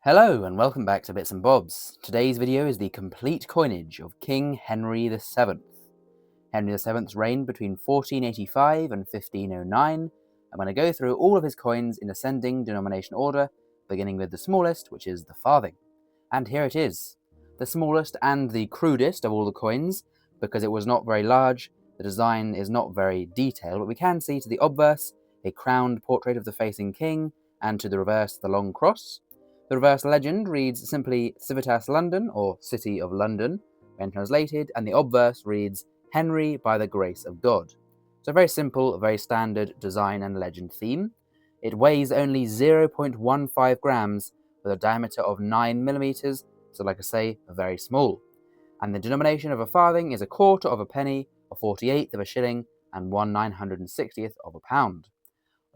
Hello and welcome back to Bits and Bobs. Today's video is the complete coinage of King Henry VII. Henry VII reigned between 1485 and 1509. I'm going to go through all of his coins in ascending denomination order, beginning with the smallest, which is the farthing. And here it is, the smallest and the crudest of all the coins, because it was not very large. The design is not very detailed, but we can see to the obverse a crowned portrait of the facing king, and to the reverse the long cross. The reverse legend reads simply Civitas London, or City of London, when translated, and the obverse reads Henry by the grace of God. So very simple, very standard design and legend theme. It weighs only 0.15 grams with a diameter of 9 millimeters, so like I say, very small. And the denomination of a farthing is a quarter of a penny, a 48th of a shilling, and 1/960th of a pound.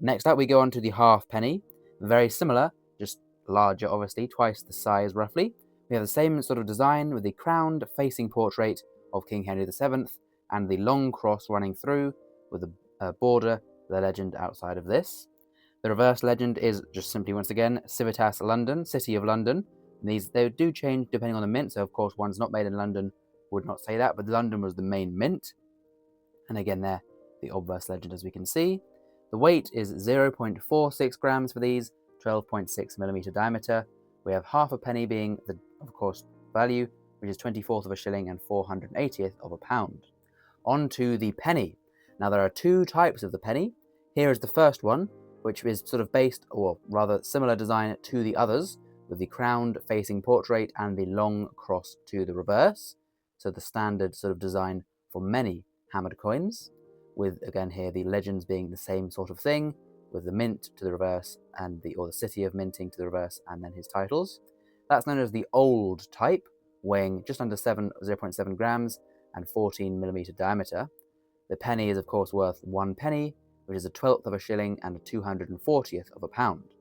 Next up we go on to the half penny, very similar, just larger obviously, twice the size roughly. We have the same sort of design with the crowned facing portrait of King Henry VII and the long cross running through with a border, the legend outside of this. The reverse legend is just simply once again Civitas London, City of London. They do change depending on the mint, so of course one's not made in London would not say that, but London was the main mint. And again there, the obverse legend as we can see. The weight is 0.46 grams for these, 12.6 millimeter diameter. We have half a penny being the, of course, value, which is 24th of a shilling and 480th of a pound. On to the penny. Now there are two types of the penny. Here is the first one, which is sort of based, or rather similar design to the others, with the crowned facing portrait and the long cross to the reverse. So the standard sort of design for many hammered coins, with again here the legends being the same sort of thing, with the mint to the reverse and the city of minting to the reverse, and then his titles. That's known as the old type, weighing just under 0.7 grams and 14 millimeter diameter. The penny is of course worth 1 penny, which is a 12th of a shilling and a 240th of a pound.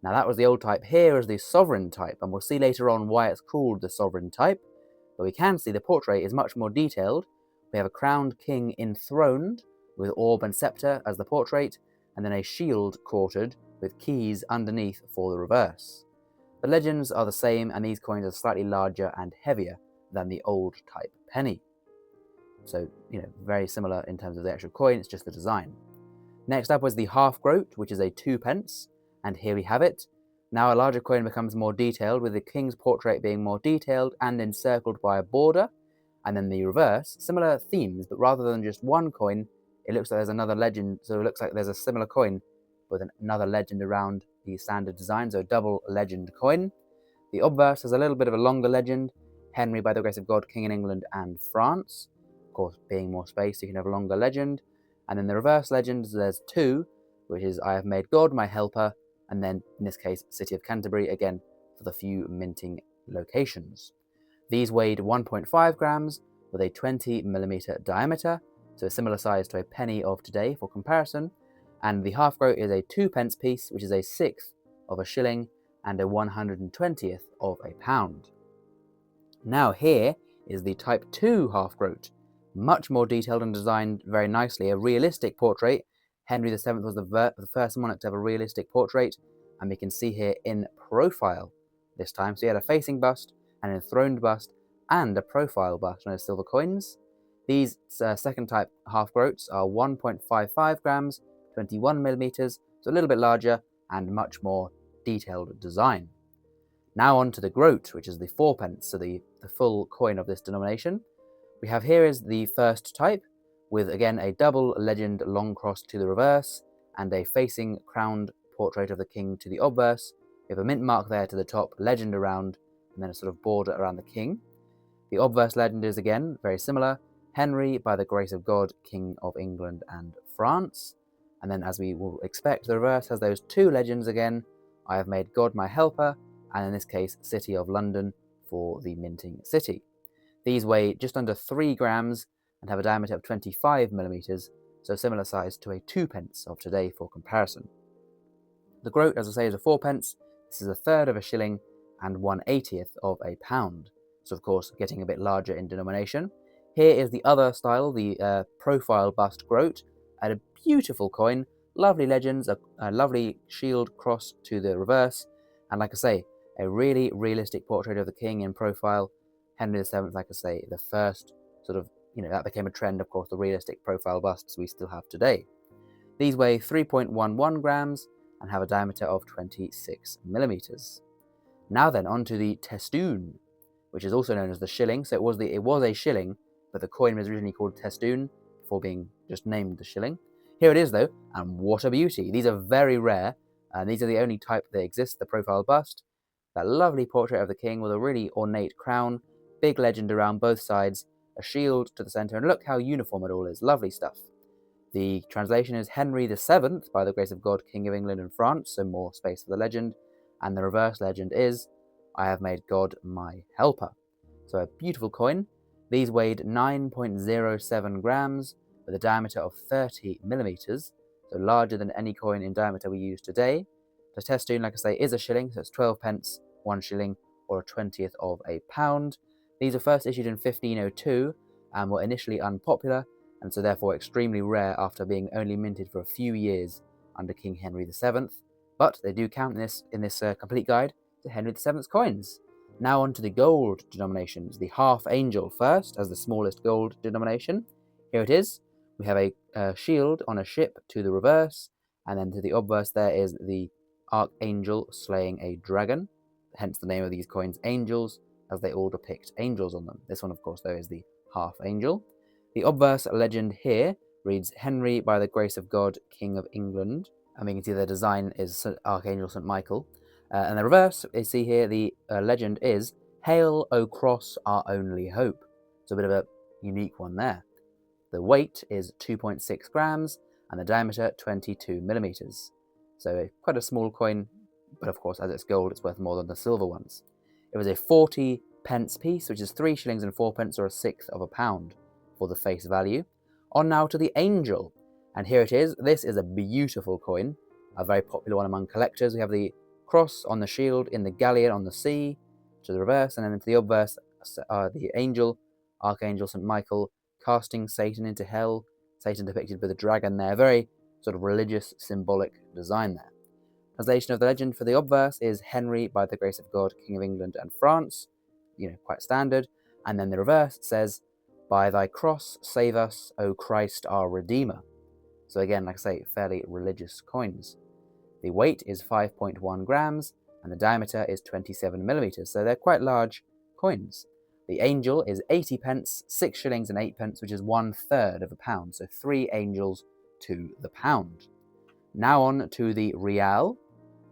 Now that was the old type. Here is the sovereign type, and we'll see later on why it's called the sovereign type. But we can see the portrait is much more detailed. We have a crowned king enthroned with orb and scepter as the portrait, and then a shield quartered with keys underneath for the reverse. The legends are the same, and these coins are slightly larger and heavier than the old type penny. So, very similar in terms of the actual coin, it's just the design. Next up was the half groat, which is a 2 pence, and here we have it. Now a larger coin becomes more detailed, with the king's portrait being more detailed and encircled by a border, and then the reverse, similar themes, but rather than just one coin, it looks like there's another legend, so it looks like there's a similar coin with another legend around the standard design, so double legend coin. The obverse has a little bit of a longer legend, Henry by the grace of God, King in England and France. Of course, being more space, you can have a longer legend. And then the reverse legends, there's 2, which is I have made God my helper, and then, in this case, City of Canterbury, again, for the few minting locations. These weighed 1.5 grams with a 20 millimeter diameter, so a similar size to a penny of today for comparison, and the half groat is a 2 pence piece, which is a 1/6 of a shilling and a 120th of a pound. Now here is the type 2 half groat, much more detailed and designed very nicely, a realistic portrait. Henry VII was the first monarch to have a realistic portrait, and we can see here in profile this time. So he had a facing bust, an enthroned bust, and a profile bust on his silver coins. These second type half groats are 1.55 grams, 21 millimeters, so a little bit larger and much more detailed design. Now on to the groat, which is the 4 pence, so the full coin of this denomination. We have here is the first type, with again a double legend long cross to the reverse, and a facing crowned portrait of the king to the obverse. We have a mint mark there to the top, legend around, and then a sort of border around the king. The obverse legend is again very similar, Henry by the grace of God, King of England and France. And then, as we will expect, the reverse has those 2 legends again, I have made God my helper, and in this case, City of London for the minting city. These weigh just under 3 grams and have a diameter of 25 millimeters, so similar size to a 2 pence of today for comparison. The groat, as I say, is a 4 pence. This is a 1/3 of a shilling and 1/80th of a pound. So of course, getting a bit larger in denomination. Here is the other style, the profile bust groat, and a beautiful coin, lovely legends, a lovely shield cross to the reverse, and like I say, A really realistic portrait of the king in profile. Henry VII, like I say, the first sort of, that became a trend, of course, the realistic profile busts we still have today. These weigh 3.11 grams and have a diameter of 26 millimeters. Now then, on to the Teston, which is also known as the shilling. So it was a shilling, but the coin was originally called Teston before being just named the shilling. Here it is, though, and what a beauty. These are very rare, and these are the only type that exist, the profile bust. That lovely portrait of the king with a really ornate crown, big legend around both sides, a shield to the center, and look how uniform it all is. Lovely stuff. The translation is Henry VII, by the grace of God, King of England and France, so more space for the legend. And the reverse legend is, I have made God my helper. So a beautiful coin. These weighed 9.07 grams with a diameter of 30 millimeters, so larger than any coin in diameter we use today. The Teston, like I say, is a shilling, so it's 12 pence, 1 shilling, or a 20th of a pound. These were first issued in 1502 and were initially unpopular, and so therefore extremely rare after being only minted for a few years under King Henry VII. But they do count in this complete guide to Henry VII's coins. Now on to the gold denominations. The half angel first, as the smallest gold denomination. Here it is. We have a shield on a ship to the reverse, and then to the obverse there is the archangel slaying a dragon, hence the name of these coins, angels, as they all depict angels on them. This one, of course, though, is the half angel. The obverse legend here reads, Henry, by the grace of God, King of England. And we can see the design is Archangel St. Michael. And the reverse, you see here, the legend is, Hail, O cross, our only hope. It's a bit of a unique one there. The weight is 2.6 grams and the diameter 22 millimeters. So quite a small coin, but of course, as it's gold, it's worth more than the silver ones. It was a 40 pence piece, which is 3 shillings and 4 pence, or a sixth of a pound for the face value. On now to the angel. And here it is. This is a beautiful coin, a very popular one among collectors. We have the cross on the shield in the galleon on the sea, to the reverse, and then to the obverse, the angel, Archangel St. Michael, casting Satan into hell. Satan depicted with a dragon there. Very sort of religious, symbolic design there. Translation of the legend for the obverse is Henry, by the grace of God, King of England and France. Quite standard. And then the reverse says, By thy cross save us, O Christ our Redeemer. So again, like I say, fairly religious coins. The weight is 5.1 grams and the diameter is 27 millimeters, so they're quite large coins. The angel is 80 pence, 6 shillings and 8 pence, which is 1/3 of a pound, so 3 angels to the pound. Now on to the real,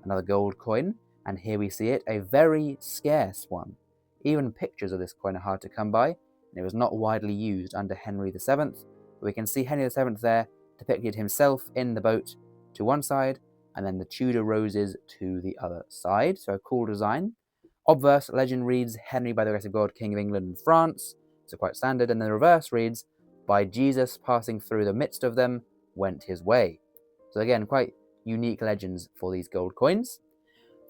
another gold coin, and here we see it, a very scarce one. Even pictures of this coin are hard to come by, and it was not widely used under Henry VII, but we can see Henry VII there depicted himself in the boat to one side, and then the Tudor roses to the other side, so a cool design. Obverse legend reads, Henry, by the grace of God, King of England and France, so quite standard, and the reverse reads, By Jesus passing through the midst of them, went his way. So again, quite unique legends for these gold coins.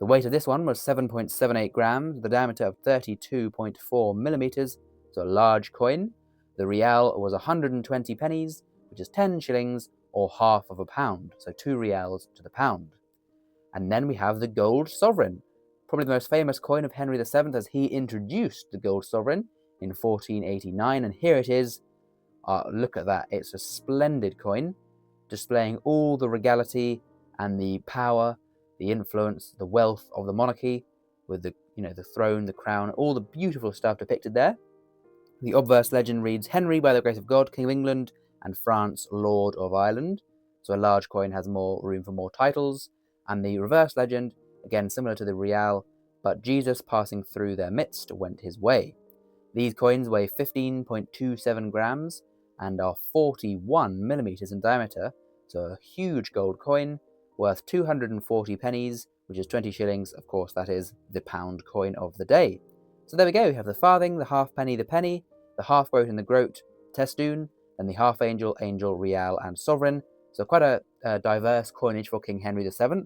The weight of this one was 7.78 grams, the diameter of 32.4 millimeters, so a large coin. The real was 120 pennies, which is 10 shillings, or half of a pound, so 2 reals to the pound. And then we have the gold sovereign, probably the most famous coin of Henry VII, as he introduced the gold sovereign in 1489, and here it is. Look at that, it's a splendid coin, displaying all the regality and the power, the influence, the wealth of the monarchy, with the throne, the crown, all the beautiful stuff depicted there. The obverse legend reads, Henry, by the grace of God, King of England and France, Lord of Ireland. So a large coin has more room for more titles. And the reverse legend, again similar to the real, but Jesus passing through their midst went his way. These coins weigh 15.27 grams and are 41 millimeters in diameter, so a huge gold coin worth 240 pennies, which is 20 shillings. Of course, that is the pound coin of the day. So there we go. We have the farthing, the halfpenny, the penny, the half groat and the groat, Teston, and the half angel, angel, real, and sovereign. So quite a diverse coinage for King Henry VII.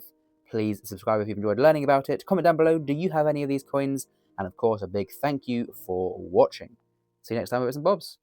Please subscribe if you've enjoyed learning about it. Comment down below, do you have any of these coins? And of course, a big thank you for watching. See you next time with Bits and Bobs.